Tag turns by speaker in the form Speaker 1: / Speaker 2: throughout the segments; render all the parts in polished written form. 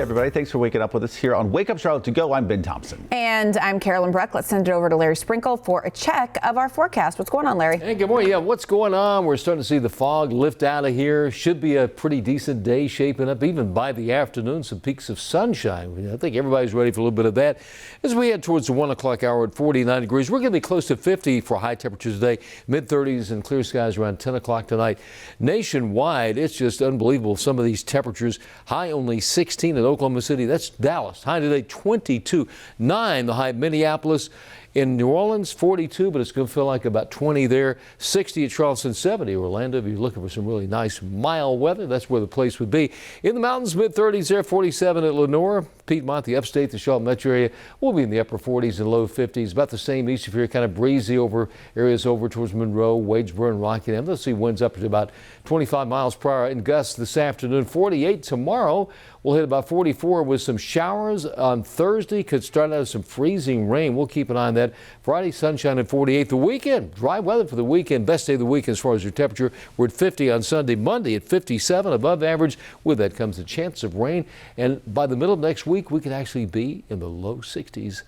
Speaker 1: everybody. Thanks for waking up with us here on Wake Up Charlotte to Go. I'm Ben Thompson.
Speaker 2: And I'm Carolyn Breck. Let's send it over to Larry Sprinkle for a check of our forecast. What's going on, Larry?
Speaker 3: Hey, good morning. Yeah, what's going on? We're starting to see the fog lift out of here. Should be a pretty decent day shaping up, even by the afternoon. Some peaks of sunshine. I think everybody's ready for a little bit of that. As we head towards the 1 o'clock hour at 49 degrees, we're going to be close to 50 for high temperatures today. Mid-30s and clear skies around 10 o'clock tonight. Nationwide, it's just unbelievable. Some of these temperatures. High only 16 in Oklahoma City. That's Dallas. High today 22. 9 the high Minneapolis. In New Orleans, 42, but it's going to feel like about 20 there. 60 at Charleston, 70 Orlando. If you're looking for some really nice, mild weather, that's where the place would be. In the mountains, mid-30s there, 47 at Lenore. Piedmont, the upstate, the Charlotte metro area, will be in the upper 40s and low 50s. About the same east of here, kind of breezy over areas over towards Monroe, Wadesboro, and Rockingham. Let's see winds up to about 25 miles per hour in gusts this afternoon. 48 tomorrow. We'll hit about 44 with some showers on Thursday. Could start out with some freezing rain. We'll keep an eye on that. Friday, sunshine at 48. The weekend, dry weather for the weekend. Best day of the week as far as your temperature. We're at 50 on Sunday. Monday at 57, above average. With that comes a chance of rain. And by the middle of next week, we could actually be in the low 60s.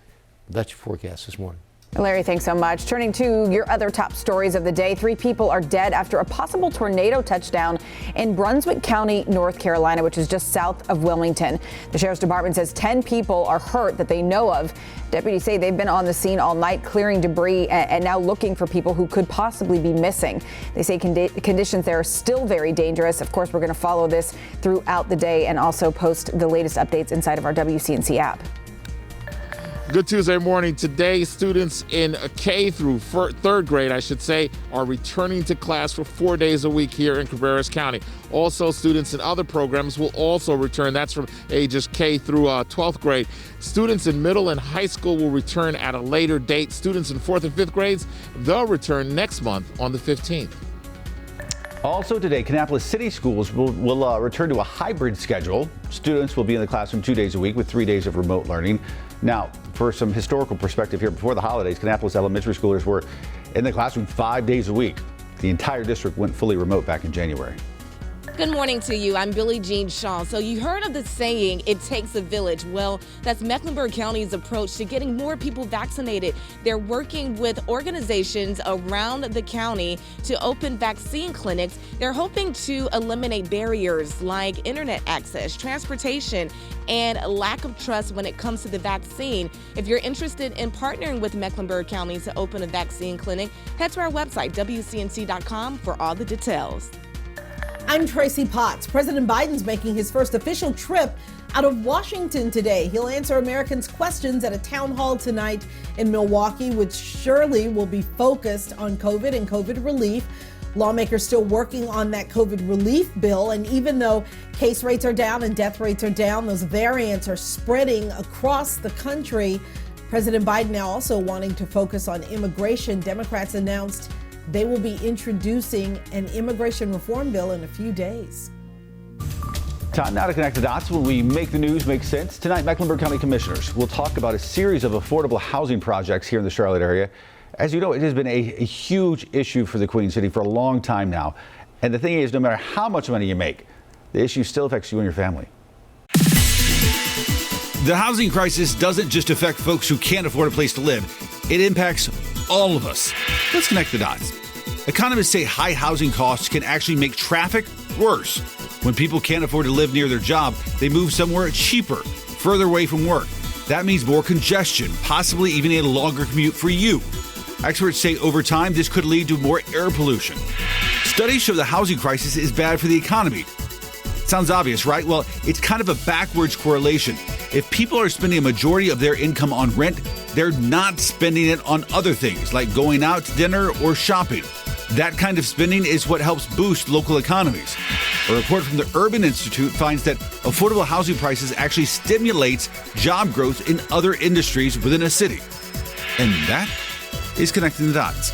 Speaker 3: That's your forecast this morning.
Speaker 2: Larry, thanks so much. Turning to your other top stories of the day. 3 people are dead after a possible tornado touchdown in Brunswick County, North Carolina, which is just south of Wilmington. The sheriff's department says 10 people are hurt that they know of. Deputies say they've been on the scene all night clearing debris and now looking for people who could possibly be missing. They say conditions there are still very dangerous. Of course, we're going to follow this throughout the day and also post the latest updates inside of our WCNC app.
Speaker 4: Good Tuesday morning. Today, students in K through third grade, I should say, are returning to class for 4 days a week here in Cabarrus County. Also, students in other programs will also return. That's from ages K through 12th grade. Students in middle and high school will return at a later date. Students in 4th and 5th grades, they'll return next month on the 15th.
Speaker 1: Also today, Kannapolis City Schools will return to a hybrid schedule. Students will be in the classroom 2 days a week with 3 days of remote learning. Now, for some historical perspective here, before the holidays, Kannapolis elementary schoolers were in the classroom 5 days a week. The entire district went fully remote back in January.
Speaker 5: Good morning to you. I'm Billie Jean Shaw. So you heard of the saying, it takes a village. Well, that's Mecklenburg County's approach to getting more people vaccinated. They're working with organizations around the county to open vaccine clinics. They're hoping to eliminate barriers like internet access, transportation, and lack of trust when it comes to the vaccine. If you're interested in partnering with Mecklenburg County to open a vaccine clinic, head to our website, WCNC.com, for all the details.
Speaker 6: I'm Tracy Potts. President Biden's making his first official trip out of Washington today. He'll answer Americans' questions at a town hall tonight in Milwaukee, which surely will be focused on COVID and COVID relief. Lawmakers still working on that COVID relief bill. And even though case rates are down and death rates are down, those variants are spreading across the country. President Biden now also wanting to focus on immigration. Democrats announced they will be introducing an immigration reform bill in a few days.
Speaker 1: Time now to connect the dots when we make the news make sense. Tonight, Mecklenburg County commissioners will talk about a series of affordable housing projects here in the Charlotte area. As you know, it has been a huge issue for the Queen City for a long time now. And the thing is, no matter how much money you make, the issue still affects you and your family.
Speaker 7: The housing crisis doesn't just affect folks who can't afford a place to live. It impacts all of us. Let's connect the dots. Economists say high housing costs can actually make traffic worse. When people can't afford to live near their job, they move somewhere cheaper, further away from work. That means more congestion, possibly even a longer commute for you. Experts say over time, this could lead to more air pollution. Studies show the housing crisis is bad for the economy. Sounds obvious, right? Well, it's kind of a backwards correlation. If people are spending a majority of their income on rent, they're not spending it on other things like going out to dinner or shopping. That kind of spending is what helps boost local economies. A report from the Urban Institute finds that affordable housing prices actually stimulates job growth in other industries within a city. And that is connecting the dots.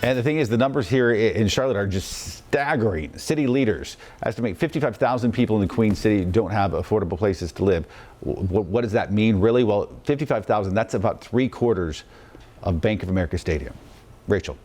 Speaker 1: And the thing is, the numbers here in Charlotte are just staggering. City leaders estimate 55,000 people in the Queen City don't have affordable places to live. What does that mean, really? Well, 55,000, that's about 3/4 of Bank of America Stadium. Rachel.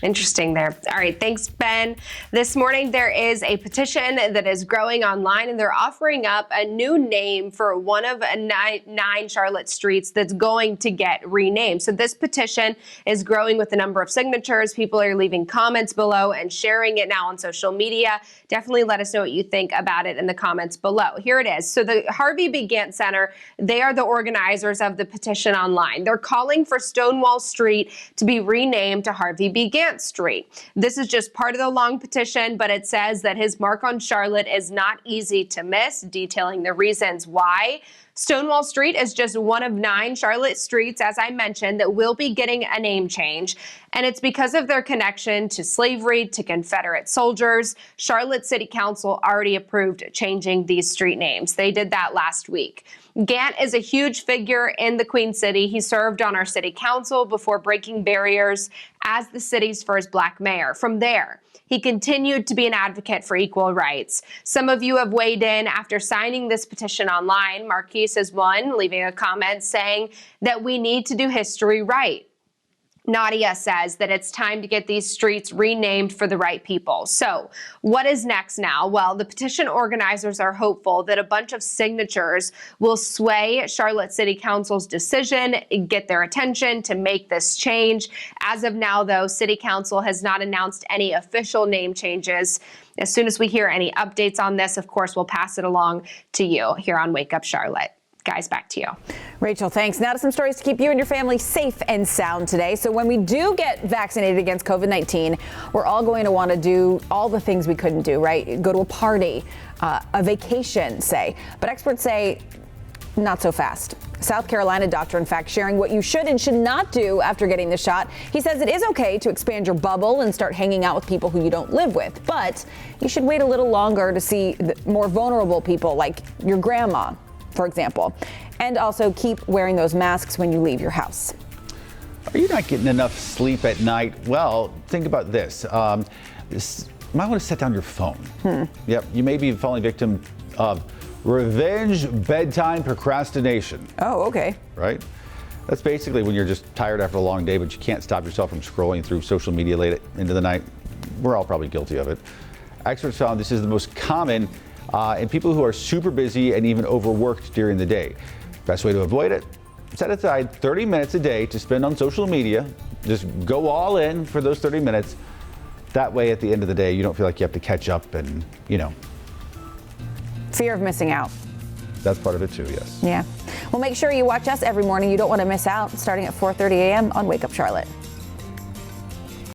Speaker 8: Interesting there. All right, thanks, Ben. This morning, there is a petition that is growing online, and they're offering up a new name for one of nine Charlotte streets that's going to get renamed. So this petition is growing with a number of signatures. People are leaving comments below and sharing it now on social media. Definitely let us know what you think about it in the comments below. Here it is. So the Harvey B. Gantt Center, they are the organizers of the petition online. They're calling for Stonewall Street to be renamed to Harvey B. Gantt Street. This is just part of the long petition, but it says that his mark on Charlotte is not easy to miss, detailing the reasons why. Stonewall Street is just one of 9 Charlotte streets, as I mentioned, that will be getting a name change. And it's because of their connection to slavery, to Confederate soldiers. Charlotte City Council already approved changing these street names. They did that last week. Gantt is a huge figure in the Queen City. He served on our city council before breaking barriers as the city's first Black mayor. From there, he continued to be an advocate for equal rights. Some of you have weighed in after signing this petition online. Marquise is one, leaving a comment saying that we need to do history right. Nadia says that it's time to get these streets renamed for the right people. So what is next now? Well, the petition organizers are hopeful that a bunch of signatures will sway Charlotte City Council's decision, get their attention to make this change. As of now, though, City Council has not announced any official name changes. As soon as we hear any updates on this, of course, we'll pass it along to you here on Wake Up Charlotte. Guys, back to you.
Speaker 2: Rachel, thanks. Now to some stories to keep you and your family safe and sound today. So when we do get vaccinated against COVID-19, we're all going to want to do all the things we couldn't do, right? Go to a party, a vacation, say. But experts say not so fast. South Carolina doctor, in fact, sharing what you should and should not do after getting the shot. He says it is okay to expand your bubble and start hanging out with people who you don't live with, but you should wait a little longer to see the more vulnerable people like your grandma, for example, and also keep wearing those masks when you leave your house.
Speaker 1: Are you not getting enough sleep at night? Well, think about this. You might want to set down your phone. Yep, you may be falling victim of revenge bedtime procrastination.
Speaker 2: Oh, okay.
Speaker 1: Right? That's basically when you're just tired after a long day, but you can't stop yourself from scrolling through social media late into the night. We're all probably guilty of it. Experts found this is the most common in people who are super busy and even overworked during the day. Best way to avoid it? Set aside 30 minutes a day to spend on social media. Just go all in for those 30 minutes. That way, at the end of the day, you don't feel like you have to catch up and,
Speaker 2: Fear of missing out.
Speaker 1: That's part of it too, yes.
Speaker 2: Yeah. Well, make sure you watch us every morning. You don't want to miss out, starting at 4:30 a.m. on Wake Up Charlotte.